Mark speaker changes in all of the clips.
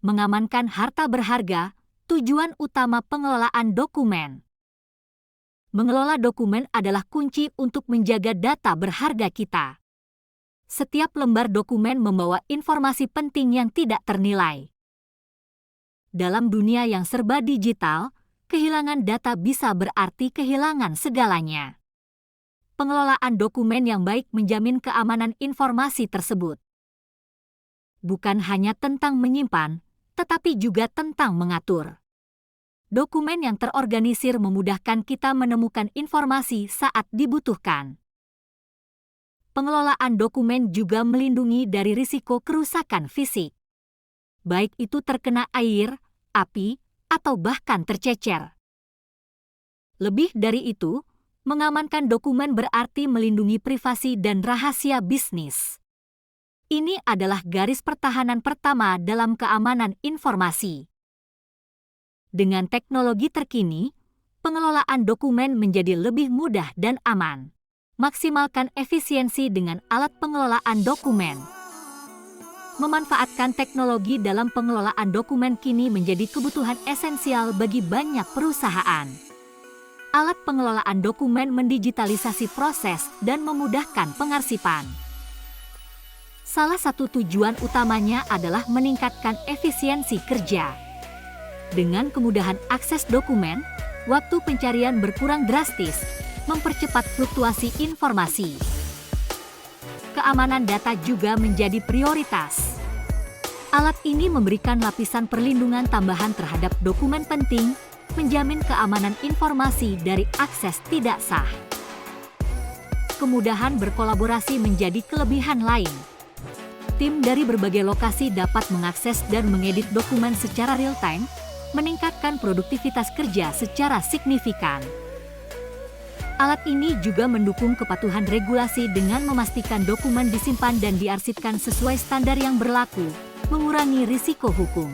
Speaker 1: Mengamankan harta berharga, tujuan utama pengelolaan dokumen. Mengelola dokumen adalah kunci untuk menjaga data berharga kita. Setiap lembar dokumen membawa informasi penting yang tidak ternilai. Dalam dunia yang serba digital, kehilangan data bisa berarti kehilangan segalanya. Pengelolaan dokumen yang baik menjamin keamanan informasi tersebut. Bukan hanya tentang menyimpan, tetapi juga tentang mengatur. Dokumen yang terorganisir memudahkan kita menemukan informasi saat dibutuhkan. Pengelolaan dokumen juga melindungi dari risiko kerusakan fisik. Baik itu terkena air, api, atau bahkan tercecer. Lebih dari itu, mengamankan dokumen berarti melindungi privasi dan rahasia bisnis. Ini adalah garis pertahanan pertama dalam keamanan informasi. Dengan teknologi terkini, pengelolaan dokumen menjadi lebih mudah dan aman. Maksimalkan efisiensi dengan alat pengelolaan dokumen. Memanfaatkan teknologi dalam pengelolaan dokumen kini menjadi kebutuhan esensial bagi banyak perusahaan. Alat pengelolaan dokumen mendigitalisasi proses dan memudahkan pengarsipan. Salah satu tujuan utamanya adalah meningkatkan efisiensi kerja. Dengan kemudahan akses dokumen, waktu pencarian berkurang drastis, mempercepat fluktuasi informasi. Keamanan data juga menjadi prioritas. Alat ini memberikan lapisan perlindungan tambahan terhadap dokumen penting, menjamin keamanan informasi dari akses tidak sah. Kemudahan berkolaborasi menjadi kelebihan lain. Tim dari berbagai lokasi dapat mengakses dan mengedit dokumen secara real-time, meningkatkan produktivitas kerja secara signifikan. Alat ini juga mendukung kepatuhan regulasi dengan memastikan dokumen disimpan dan diarsipkan sesuai standar yang berlaku, mengurangi risiko hukum.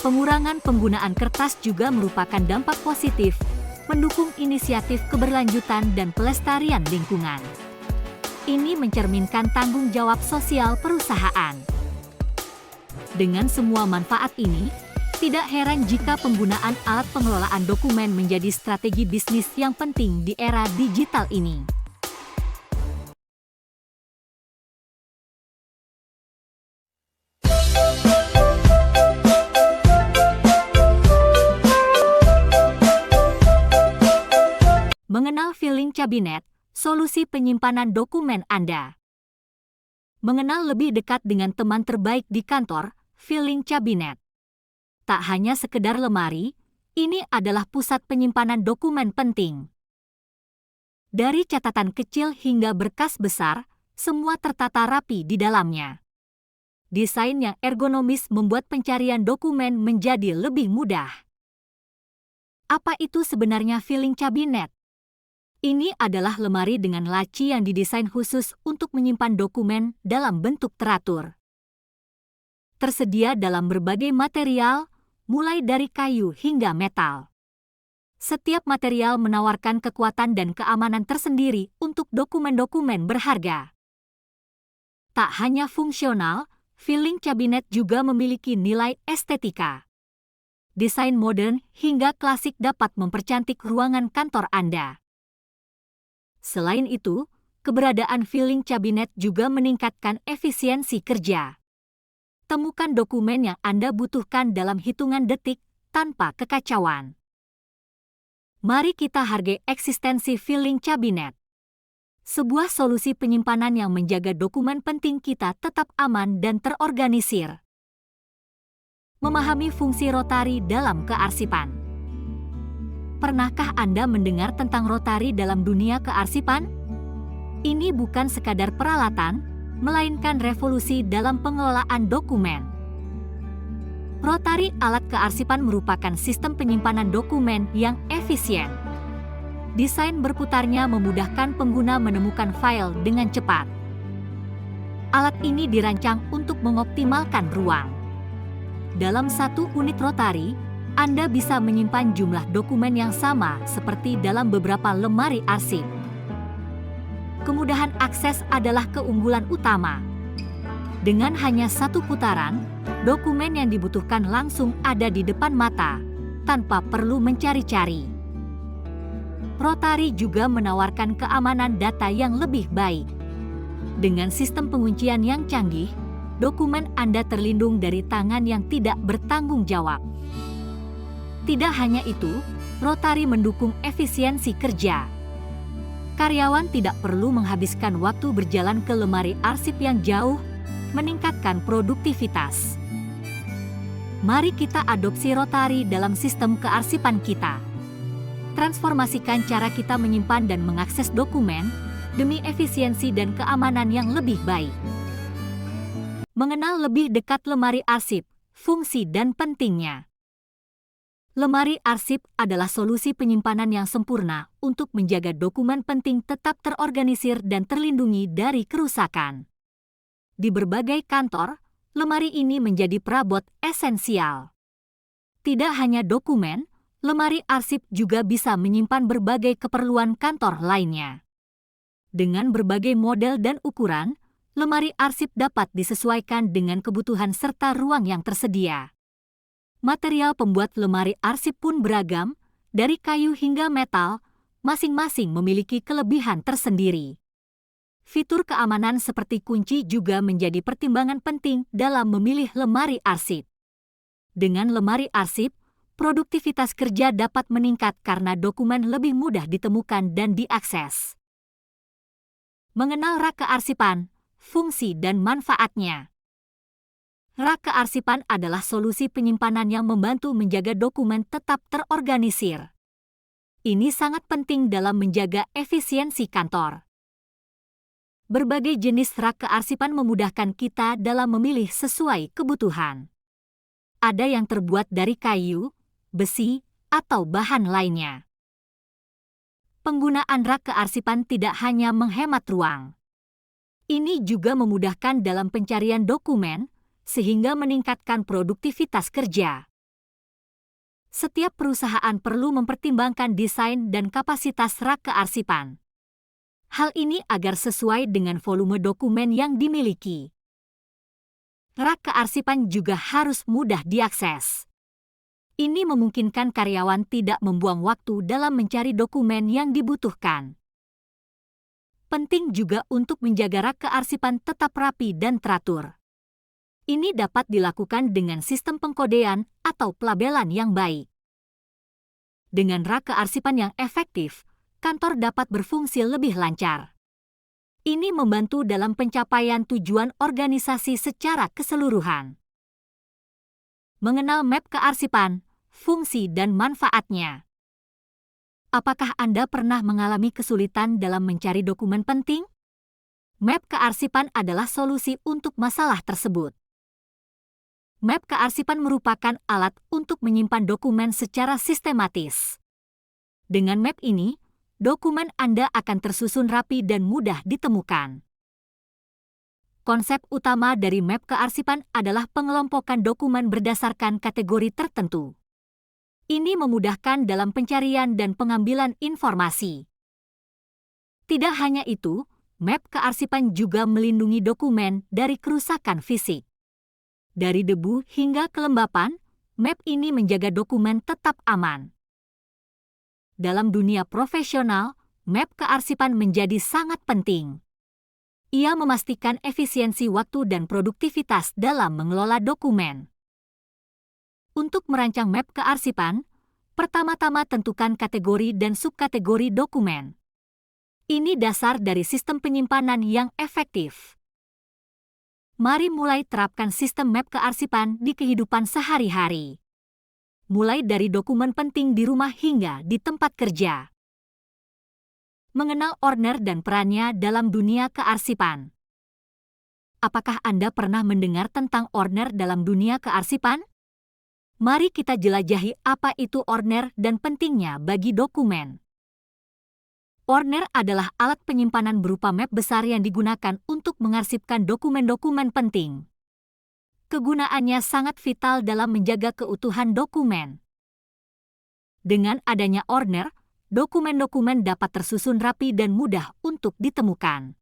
Speaker 1: Pengurangan penggunaan kertas juga merupakan dampak positif, mendukung inisiatif keberlanjutan dan pelestarian lingkungan. Ini mencerminkan tanggung jawab sosial perusahaan. Dengan semua manfaat ini, tidak heran jika penggunaan alat pengelolaan dokumen menjadi strategi bisnis yang penting di era digital ini. Mengenal filing cabinet, solusi penyimpanan dokumen Anda. Mengenal lebih dekat dengan teman terbaik di kantor, filing cabinet. Tak hanya sekedar lemari, ini adalah pusat penyimpanan dokumen penting. Dari catatan kecil hingga berkas besar, semua tertata rapi di dalamnya. Desain yang ergonomis membuat pencarian dokumen menjadi lebih mudah. Apa itu sebenarnya filing cabinet? Ini adalah lemari dengan laci yang didesain khusus untuk menyimpan dokumen dalam bentuk teratur. Tersedia dalam berbagai material, mulai dari kayu hingga metal. Setiap material menawarkan kekuatan dan keamanan tersendiri untuk dokumen-dokumen berharga. Tak hanya fungsional, filing cabinet juga memiliki nilai estetika. Desain modern hingga klasik dapat mempercantik ruangan kantor Anda. Selain itu, keberadaan filing cabinet juga meningkatkan efisiensi kerja. Temukan dokumen yang Anda butuhkan dalam hitungan detik tanpa kekacauan. Mari kita hargai eksistensi filing cabinet. Sebuah solusi penyimpanan yang menjaga dokumen penting kita tetap aman dan terorganisir. Memahami fungsi rotari dalam kearsipan. Pernahkah Anda mendengar tentang rotari dalam dunia kearsipan? Ini bukan sekadar peralatan, melainkan revolusi dalam pengelolaan dokumen. Rotari alat kearsipan merupakan sistem penyimpanan dokumen yang efisien. Desain berputarnya memudahkan pengguna menemukan file dengan cepat. Alat ini dirancang untuk mengoptimalkan ruang. Dalam satu unit rotari, Anda bisa menyimpan jumlah dokumen yang sama seperti dalam beberapa lemari arsip. Kemudahan akses adalah keunggulan utama. Dengan hanya satu putaran, dokumen yang dibutuhkan langsung ada di depan mata, tanpa perlu mencari-cari. Rotari juga menawarkan keamanan data yang lebih baik. Dengan sistem penguncian yang canggih, dokumen Anda terlindung dari tangan yang tidak bertanggung jawab. Tidak hanya itu, Rotari mendukung efisiensi kerja. Karyawan tidak perlu menghabiskan waktu berjalan ke lemari arsip yang jauh, meningkatkan produktivitas. Mari kita adopsi Rotari dalam sistem kearsipan kita. Transformasikan cara kita menyimpan dan mengakses dokumen demi efisiensi dan keamanan yang lebih baik. Mengenal lebih dekat lemari arsip, fungsi dan pentingnya. Lemari arsip adalah solusi penyimpanan yang sempurna untuk menjaga dokumen penting tetap terorganisir dan terlindungi dari kerusakan. Di berbagai kantor, lemari ini menjadi perabot esensial. Tidak hanya dokumen, lemari arsip juga bisa menyimpan berbagai keperluan kantor lainnya. Dengan berbagai model dan ukuran, lemari arsip dapat disesuaikan dengan kebutuhan serta ruang yang tersedia. Material pembuat lemari arsip pun beragam, dari kayu hingga metal, masing-masing memiliki kelebihan tersendiri. Fitur keamanan seperti kunci juga menjadi pertimbangan penting dalam memilih lemari arsip. Dengan lemari arsip, produktivitas kerja dapat meningkat karena dokumen lebih mudah ditemukan dan diakses. Mengenal rak kearsipan, fungsi dan manfaatnya. Rak kearsipan adalah solusi penyimpanan yang membantu menjaga dokumen tetap terorganisir. Ini sangat penting dalam menjaga efisiensi kantor. Berbagai jenis rak kearsipan memudahkan kita dalam memilih sesuai kebutuhan. Ada yang terbuat dari kayu, besi, atau bahan lainnya. Penggunaan rak kearsipan tidak hanya menghemat ruang. Ini juga memudahkan dalam pencarian dokumen, sehingga meningkatkan produktivitas kerja. Setiap perusahaan perlu mempertimbangkan desain dan kapasitas rak kearsipan. Hal ini agar sesuai dengan volume dokumen yang dimiliki. Rak kearsipan juga harus mudah diakses. Ini memungkinkan karyawan tidak membuang waktu dalam mencari dokumen yang dibutuhkan. Penting juga untuk menjaga rak kearsipan tetap rapi dan teratur. Ini dapat dilakukan dengan sistem pengkodean atau pelabelan yang baik. Dengan rak kearsipan yang efektif, kantor dapat berfungsi lebih lancar. Ini membantu dalam pencapaian tujuan organisasi secara keseluruhan. Mengenal map kearsipan, fungsi dan manfaatnya. Apakah Anda pernah mengalami kesulitan dalam mencari dokumen penting? Map kearsipan adalah solusi untuk masalah tersebut. Map kearsipan merupakan alat untuk menyimpan dokumen secara sistematis. Dengan map ini, dokumen Anda akan tersusun rapi dan mudah ditemukan. Konsep utama dari map kearsipan adalah pengelompokan dokumen berdasarkan kategori tertentu. Ini memudahkan dalam pencarian dan pengambilan informasi. Tidak hanya itu, map kearsipan juga melindungi dokumen dari kerusakan fisik. Dari debu hingga kelembapan, map ini menjaga dokumen tetap aman. Dalam dunia profesional, map kearsipan menjadi sangat penting. Ia memastikan efisiensi waktu dan produktivitas dalam mengelola dokumen. Untuk merancang map kearsipan, pertama-tama tentukan kategori dan subkategori dokumen. Ini dasar dari sistem penyimpanan yang efektif. Mari mulai terapkan sistem map kearsipan di kehidupan sehari-hari. Mulai dari dokumen penting di rumah hingga di tempat kerja. Mengenal owner dan perannya dalam dunia kearsipan. Apakah Anda pernah mendengar tentang owner dalam dunia kearsipan? Mari kita jelajahi apa itu owner dan pentingnya bagi dokumen. Ordner adalah alat penyimpanan berupa map besar yang digunakan untuk mengarsipkan dokumen-dokumen penting. Kegunaannya sangat vital dalam menjaga keutuhan dokumen. Dengan adanya ordner, dokumen-dokumen dapat tersusun rapi dan mudah untuk ditemukan.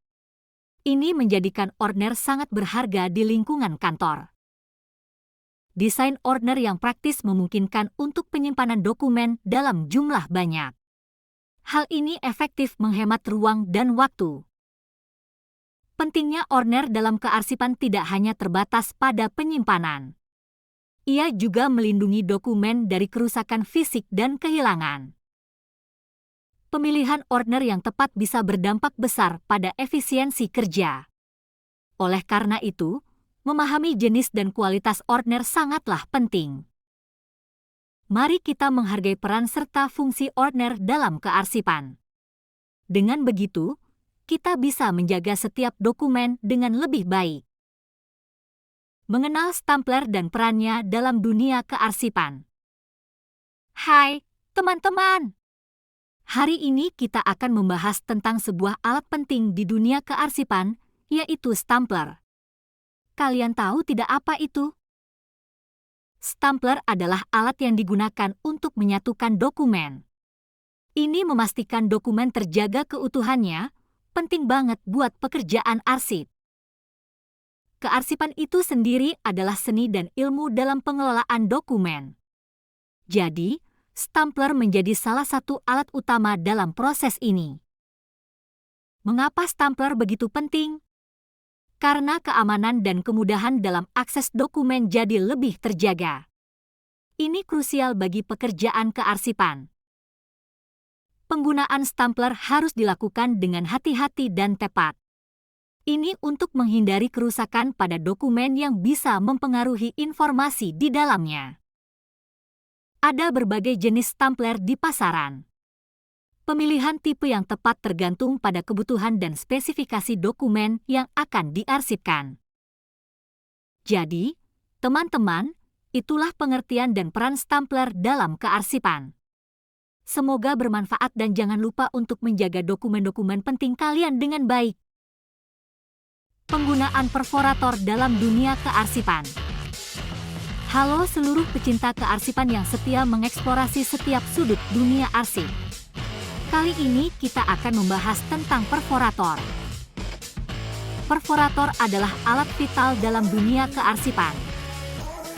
Speaker 1: Ini menjadikan ordner sangat berharga di lingkungan kantor. Desain ordner yang praktis memungkinkan untuk penyimpanan dokumen dalam jumlah banyak. Hal ini efektif menghemat ruang dan waktu. Pentingnya ordner dalam kearsipan tidak hanya terbatas pada penyimpanan. Ia juga melindungi dokumen dari kerusakan fisik dan kehilangan. Pemilihan ordner yang tepat bisa berdampak besar pada efisiensi kerja. Oleh karena itu, memahami jenis dan kualitas ordner sangatlah penting. Mari kita menghargai peran serta fungsi ordner dalam kearsipan. Dengan begitu, kita bisa menjaga setiap dokumen dengan lebih baik. Mengenal Stampler dan perannya dalam dunia kearsipan. Hai, teman-teman! Hari ini kita akan membahas tentang sebuah alat penting di dunia kearsipan, yaitu Stampler. Kalian tahu tidak apa itu? Stampler adalah alat yang digunakan untuk menyatukan dokumen. Ini memastikan dokumen terjaga keutuhannya, penting banget buat pekerjaan arsip. Kearsipan itu sendiri adalah seni dan ilmu dalam pengelolaan dokumen. Jadi, Stampler menjadi salah satu alat utama dalam proses ini. Mengapa Stampler begitu penting? Karena keamanan dan kemudahan dalam akses dokumen jadi lebih terjaga. Ini krusial bagi pekerjaan kearsipan. Penggunaan Stampler harus dilakukan dengan hati-hati dan tepat. Ini untuk menghindari kerusakan pada dokumen yang bisa mempengaruhi informasi di dalamnya. Ada berbagai jenis Stampler di pasaran. Pemilihan tipe yang tepat tergantung pada kebutuhan dan spesifikasi dokumen yang akan diarsipkan. Jadi, teman-teman, itulah pengertian dan peran Stampler dalam kearsipan. Semoga bermanfaat dan jangan lupa untuk menjaga dokumen-dokumen penting kalian dengan baik. Penggunaan perforator dalam dunia kearsipan. Halo seluruh pecinta kearsipan yang setia mengeksplorasi setiap sudut dunia arsip. Kali ini kita akan membahas tentang perforator. Perforator adalah alat vital dalam dunia kearsipan.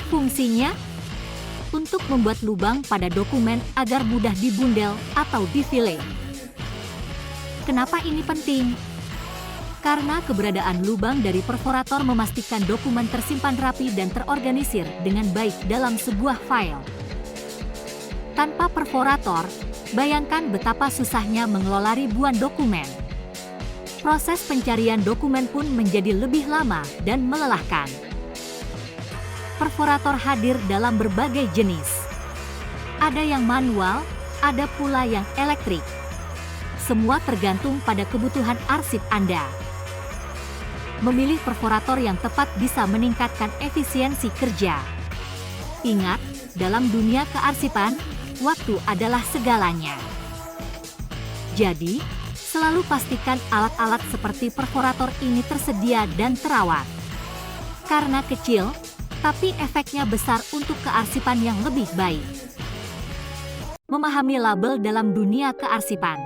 Speaker 1: Fungsinya untuk membuat lubang pada dokumen agar mudah dibundel atau difile. Kenapa ini penting? Karena keberadaan lubang dari perforator memastikan dokumen tersimpan rapi dan terorganisir dengan baik dalam sebuah file. Tanpa perforator, bayangkan betapa susahnya mengelola ribuan dokumen. Proses pencarian dokumen pun menjadi lebih lama dan melelahkan. Perforator hadir dalam berbagai jenis. Ada yang manual, ada pula yang elektrik. Semua tergantung pada kebutuhan arsip Anda. Memilih perforator yang tepat bisa meningkatkan efisiensi kerja. Ingat, dalam dunia kearsipan, waktu adalah segalanya. Jadi, selalu pastikan alat-alat seperti perforator ini tersedia dan terawat. Karena kecil, tapi efeknya besar untuk kearsipan yang lebih baik. Memahami label dalam dunia kearsipan.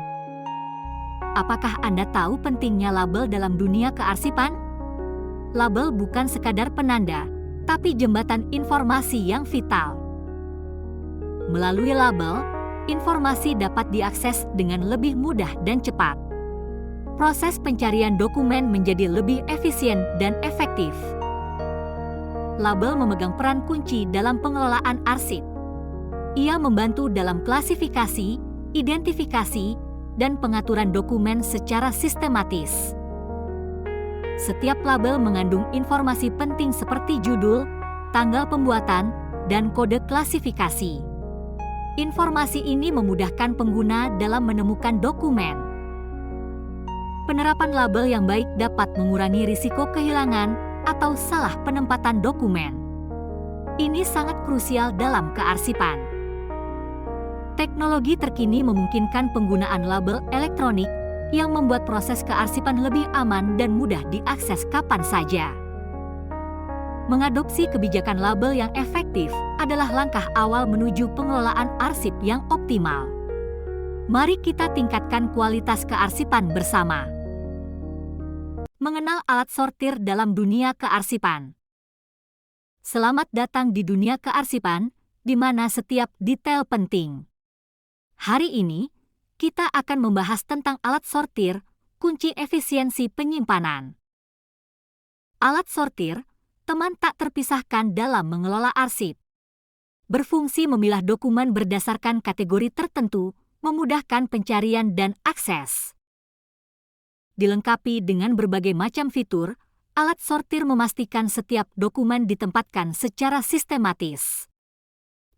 Speaker 1: Apakah Anda tahu pentingnya label dalam dunia kearsipan? Label bukan sekadar penanda, tapi jembatan informasi yang vital. Melalui label, informasi dapat diakses dengan lebih mudah dan cepat. Proses pencarian dokumen menjadi lebih efisien dan efektif. Label memegang peran kunci dalam pengelolaan arsip. Ia membantu dalam klasifikasi, identifikasi, dan pengaturan dokumen secara sistematis. Setiap label mengandung informasi penting seperti judul, tanggal pembuatan, dan kode klasifikasi. Informasi ini memudahkan pengguna dalam menemukan dokumen. Penerapan label yang baik dapat mengurangi risiko kehilangan atau salah penempatan dokumen. Ini sangat krusial dalam kearsipan. Teknologi terkini memungkinkan penggunaan label elektronik yang membuat proses kearsipan lebih aman dan mudah diakses kapan saja. Mengadopsi kebijakan label yang efektif adalah langkah awal menuju pengelolaan arsip yang optimal. Mari kita tingkatkan kualitas kearsipan bersama. Mengenal alat sortir dalam dunia kearsipan. Selamat datang di dunia kearsipan, di mana setiap detail penting. Hari ini, kita akan membahas tentang alat sortir, kunci efisiensi penyimpanan. Alat sortir, teman tak terpisahkan dalam mengelola arsip. Berfungsi memilah dokumen berdasarkan kategori tertentu, memudahkan pencarian dan akses. Dilengkapi dengan berbagai macam fitur, alat sortir memastikan setiap dokumen ditempatkan secara sistematis.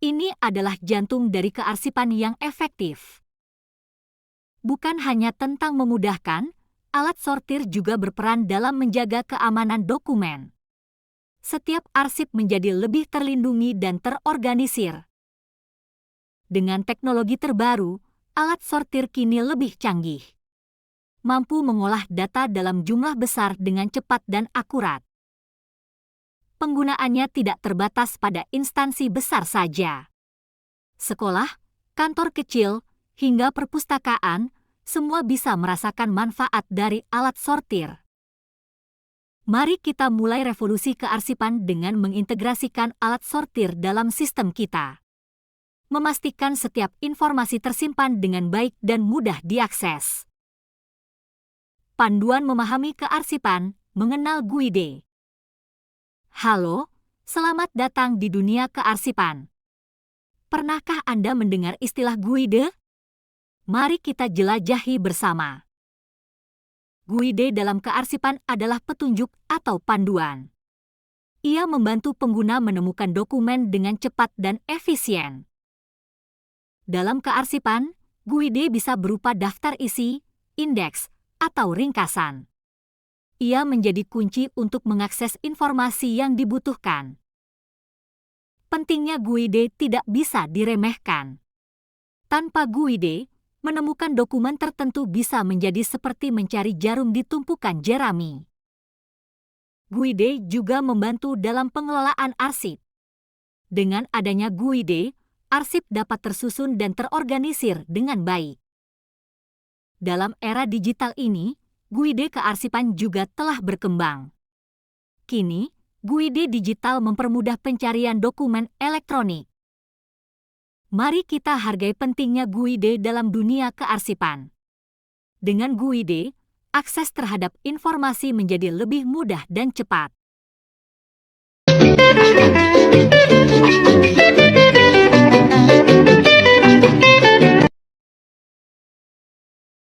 Speaker 1: Ini adalah jantung dari kearsipan yang efektif. Bukan hanya tentang memudahkan, alat sortir juga berperan dalam menjaga keamanan dokumen. Setiap arsip menjadi lebih terlindungi dan terorganisir. Dengan teknologi terbaru, alat sortir kini lebih canggih. Mampu mengolah data dalam jumlah besar dengan cepat dan akurat. Penggunaannya tidak terbatas pada instansi besar saja. Sekolah, kantor kecil, hingga perpustakaan, semua bisa merasakan manfaat dari alat sortir. Mari kita mulai revolusi kearsipan dengan mengintegrasikan alat sortir dalam sistem kita. Memastikan setiap informasi tersimpan dengan baik dan mudah diakses. Panduan memahami kearsipan, mengenal GUID. Halo, selamat datang di dunia kearsipan. Pernahkah Anda mendengar istilah GUID? Mari kita jelajahi bersama. GUID dalam kearsipan adalah petunjuk atau panduan. Ia membantu pengguna menemukan dokumen dengan cepat dan efisien. Dalam kearsipan, GUID bisa berupa daftar isi, indeks, atau ringkasan. Ia menjadi kunci untuk mengakses informasi yang dibutuhkan. Pentingnya GUID tidak bisa diremehkan. Tanpa GUID, menemukan dokumen tertentu bisa menjadi seperti mencari jarum di tumpukan jerami. GUID juga membantu dalam pengelolaan arsip. Dengan adanya GUID, arsip dapat tersusun dan terorganisir dengan baik. Dalam era digital ini, GUID kearsipan juga telah berkembang. Kini, GUID digital mempermudah pencarian dokumen elektronik. Mari kita hargai pentingnya GUID dalam dunia kearsipan. Dengan GUID, akses terhadap informasi menjadi lebih mudah dan cepat.